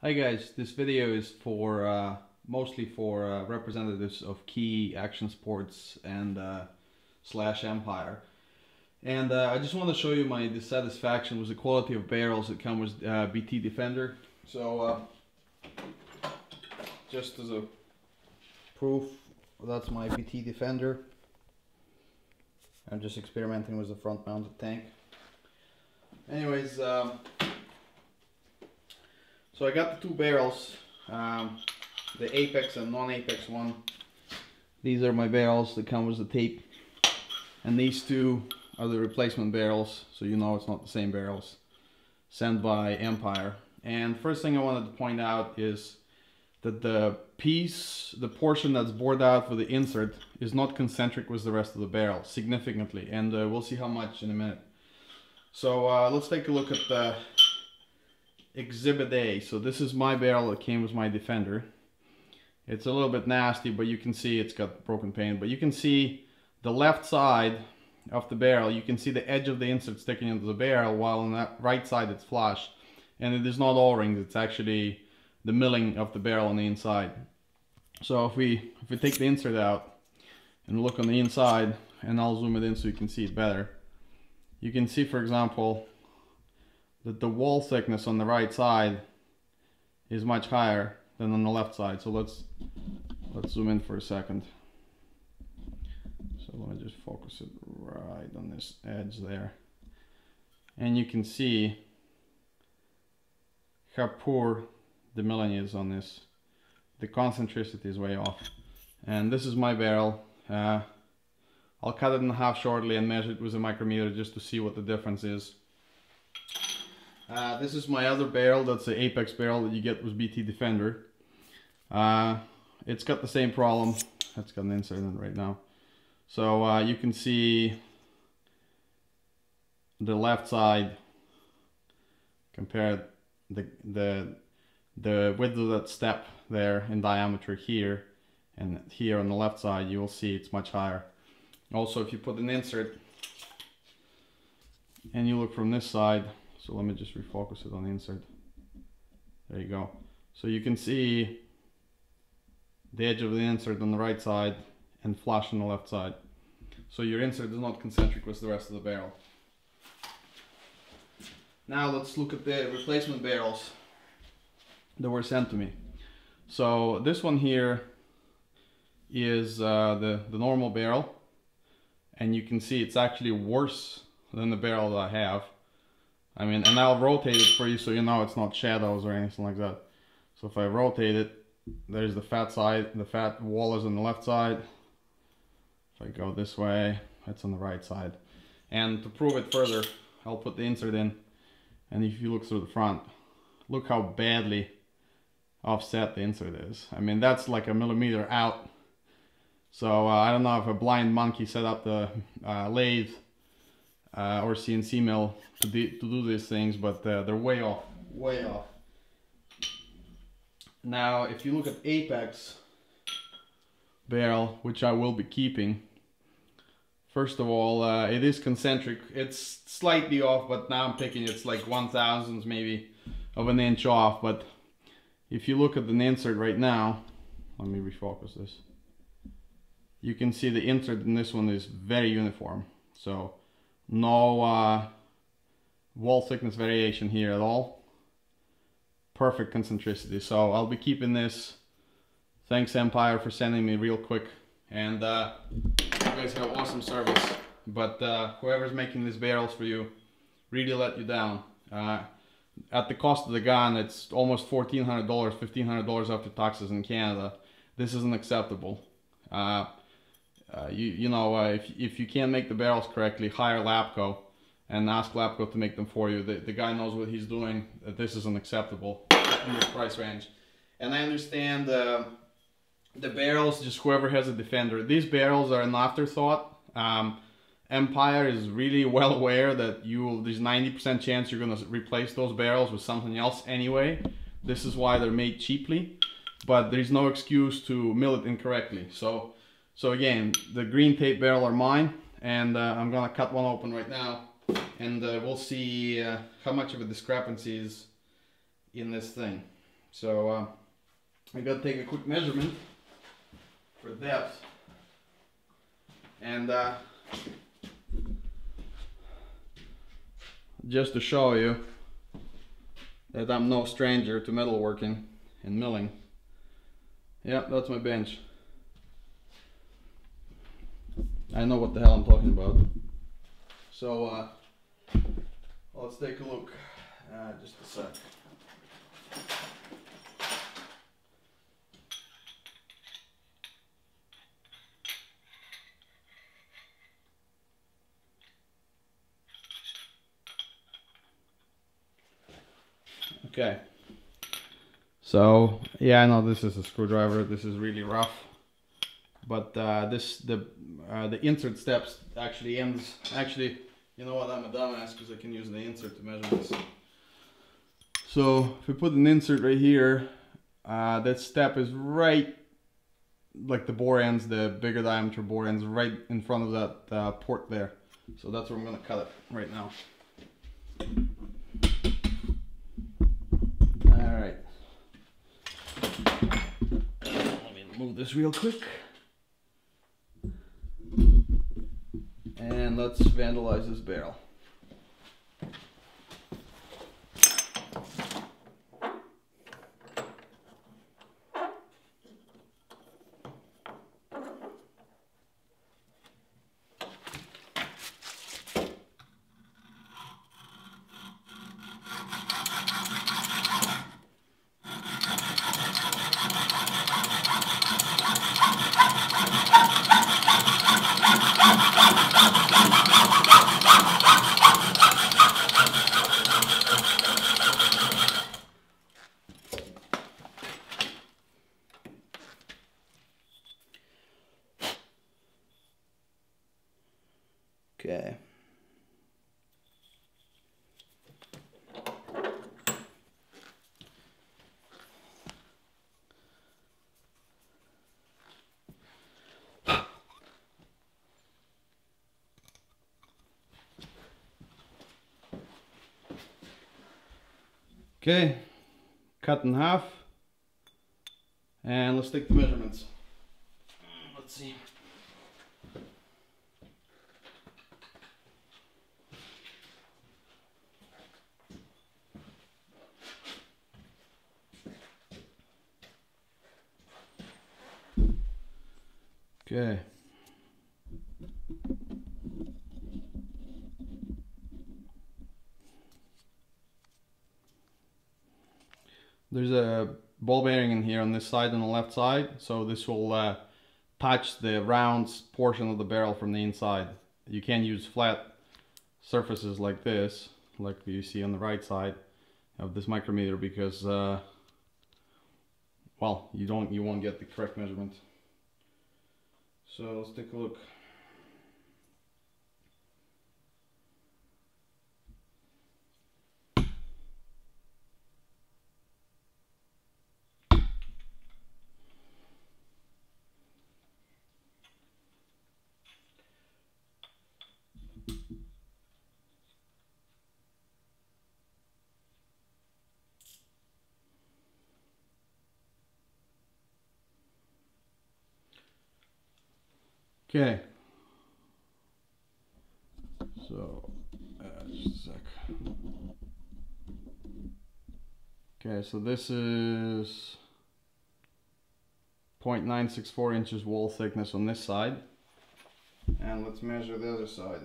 Hi guys, this video is for mostly for representatives of key action sports and slash Empire. And I just want to show you my dissatisfaction with the quality of barrels that come with BT Defender. So just as a proof, that's my BT Defender. I'm just experimenting with the front mounted tank. Anyways, so I got the two barrels, the Apex and non-Apex one. These are my barrels that come with the tape, and these two are the replacement barrels, so you know it's not the same barrels, sent by Empire. And first thing I wanted to point out is that the portion that's bored out for the insert is not concentric with the rest of the barrel, significantly, and we'll see how much in a minute. So let's take a look at the Exhibit A. So this is my barrel that came with my Defender. It's a little bit nasty, but you can see it's got broken paint. But you can see the left side of the barrel, you can see the edge of the insert sticking into the barrel, while on that right side it's flush. And it is not O-rings, it's actually the milling of the barrel on the inside. So if we take the insert out and look on the inside, and I'll zoom it in so you can see it better, you can see, for example, that the wall thickness on the right side is much higher than on the left side. So let's zoom in for a second. So let me just focus it right on this edge there. And you can see how poor the milling is on this. The concentricity is way off. And this is my barrel. I'll cut it in half shortly and measure it with a micrometer just to see what the difference is. This is my other barrel. That's the Apex barrel that you get with BT Defender. It's got the same problem. It's got an insert in it right now. So you can see the left side compared the width of that step there in diameter here, and here on the left side you will see it's much higher. Also, if you put an insert and you look from this side, so let me just refocus it on the insert. There you go. So you can see the edge of the insert on the right side and flush on the left side. So your insert is not concentric with the rest of the barrel. Now let's look at the replacement barrels that were sent to me. So this one here is the normal barrel, and you can see it's actually worse than the barrel that I have. I mean, and I'll rotate it for you so you know it's not shadows or anything like that. So if I rotate it, there's the fat side, the fat wall is on the left side. If I go this way, it's on the right side. And to prove it further, I'll put the insert in, and if you look through the front, look how badly offset the insert is. I mean, that's like a millimeter out. So I don't know if a blind monkey set up the lathe or CNC mill to do these things, but they're way off, way off. Now, if you look at Apex barrel, which I will be keeping, first of all, it is concentric. It's slightly off, but now I'm picking it's like 1/1000th maybe of an inch off. But if you look at the insert right now, let me refocus this. You can see the insert in this one is very uniform. So no wall thickness variation here at all. Perfect concentricity. So I'll be keeping this. Thanks Empire for sending me real quick, and you guys have awesome service. But whoever's making these barrels for you really let you down. At the cost of the gun, it's almost $1,400, $1,500 after taxes in Canada. This isn't acceptable. If you can't make the barrels correctly, hire Lapco and ask Lapco to make them for you. The guy knows what he's doing. This isn't acceptable in this price range. And I understand the barrels, just whoever has a Defender. These barrels are an afterthought. Empire is really well aware that there's 90% chance you're going to replace those barrels with something else anyway. This is why they're made cheaply, but there's no excuse to mill it incorrectly. So again, the green tape barrel are mine, and I'm gonna cut one open right now, and we'll see how much of a discrepancy is in this thing. So I gotta take a quick measurement for depth. And just to show you that I'm no stranger to metalworking and milling. Yeah, that's my bench. I know what the hell I'm talking about. So let's take a look. Just a sec. Okay. So yeah, I know this is a screwdriver. This is really rough, but the insert steps actually ends. Actually, you know what? I'm a dumbass because I can use the insert to measure this. So if we put an insert right here, that step is right, like the bore ends, the bigger diameter bore ends, right in front of that port there. So that's where I'm gonna cut it right now. All right. Let me move this real quick. And let's vandalize this barrel. Okay. Okay, cut in half, and let's take the measurements. Let's see. Okay. There's a ball bearing in here on this side, on the left side, so this will touch the round portion of the barrel from the inside. You can't use flat surfaces like this, like you see on the right side of this micrometer, because well, you won't get the correct measurement. So let's take a look. Okay, so just a sec. Okay, so this is 0.964 inches wall thickness on this side, and let's measure the other side.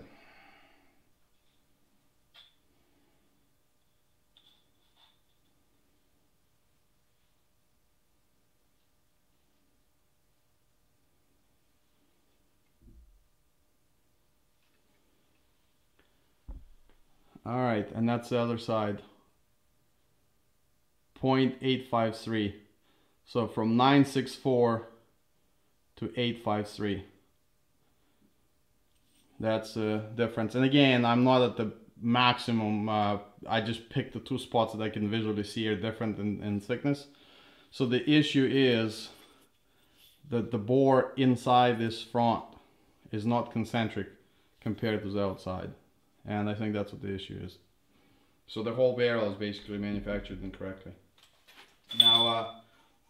All right, and that's the other side. 0.853. So from 964 to 853. That's the difference. And again, I'm not at the maximum. I just picked the two spots that I can visually see are different in thickness. So the issue is that the bore inside this front is not concentric compared to the outside. And I think that's what the issue is. So the whole barrel is basically manufactured incorrectly. Now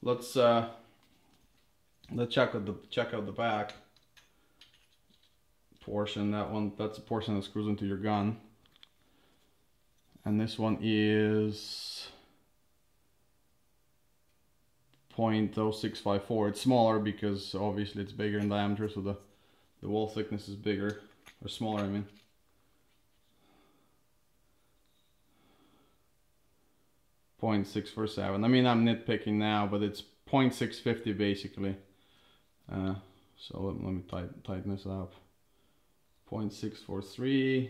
let's check out the back portion. That's the portion that screws into your gun, and this one is 0.0654. It's smaller because obviously it's bigger in diameter, so the wall thickness is bigger, or smaller, I mean. .647. I mean, I'm nitpicking now, but it's 0.650 basically. So let me tighten this up. 0.643.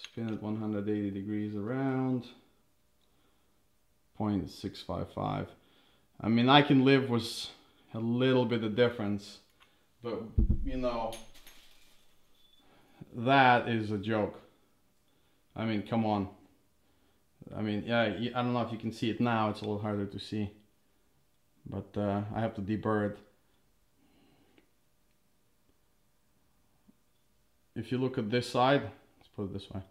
Spin it 180 degrees around. 0.655. I mean, I can live with a little bit of difference, but you know, that is a joke. I mean, come on. I mean, yeah, I don't know if you can see it now, it's a little harder to see. But I have to deburr it. If you look at this side, let's put it this way.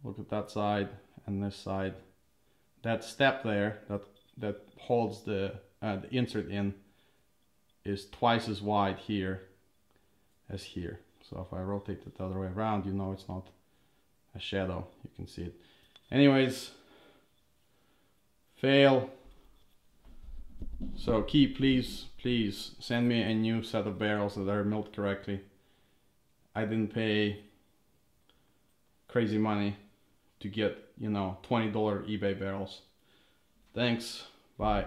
Look at that side and this side. That step there, that holds the insert in, is twice as wide here as here. So if I rotate it the other way around, you know it's not a shadow. You can see it. Anyways, fail. So Key, please send me a new set of barrels that are milled correctly. I didn't pay crazy money to get, you know, $20 eBay barrels. Thanks. Bye.